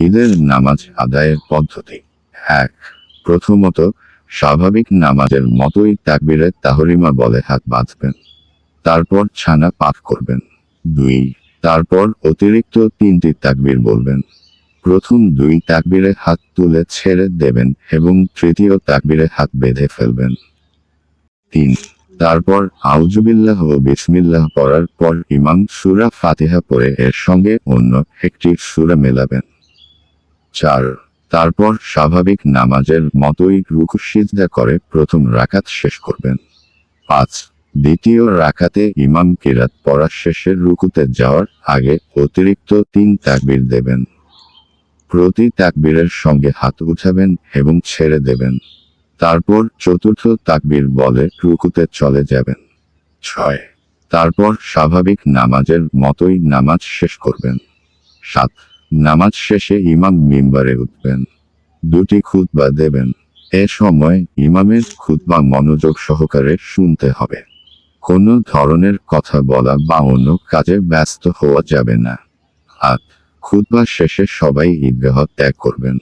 ঈদের নামাজ আদায়ের পদ্ধতি। 1. প্রথমত, স্বাভাবিক নামাজের মতোই তাকবীরে তাহরিমা বলে হাত বাঁধবেন। তারপর ছানা পাঠ করবেন। 2. তারপর অতিরিক্ত 3টি তাকবীর বলবেন। প্রথম 2 তাকবীরে হাত তুলে ছেড়ে দেবেন এবং তৃতীয় তাকবীরে হাত বেঁধে ফেলবেন। 3. তারপর আউযুবিল্লাহ ও বিসমিল্লাহ পড়ার পর ইমাম সূরা ফাতিহা পড়ে এর সঙ্গে অন্য একটি সূরা মেলাবেন। 4. তারপর স্বাভাবিক নামাজের মতোই রুকু সিজদা করে প্রথম রাকাত শেষ করবেন। 5. দ্বিতীয় রাকাতে ইমাম কিরাত পড়া শেষে রুকুতে যাওয়ার আগে অতিরিক্ত 3 তাকবীর দেবেন। প্রতি তাকবীরের সঙ্গে হাত উঠাবেন এবং ছেড়ে দেবেন। তারপর চতুর্থ তাকবীর বলে রুকুতে চলে যাবেন। 6. তারপর স্বাভাবিক নামাজের মতোই নামাজ শেষ করবেন। 7. নামাজ শেষে ইমাম মিম্বারে উঠবেন। 2টি খুতবা দেবেন। এ সময় ইমামের খুতবা মনোযোগ সহকারে শুনতে হবে। কোনো ধরনের কথা বলা বা অন্য কাজে ব্যস্ত হওয়া যাবে না। 8. খুতবা শেষে সবাই ঈদগাহ ত্যাগ করবেন।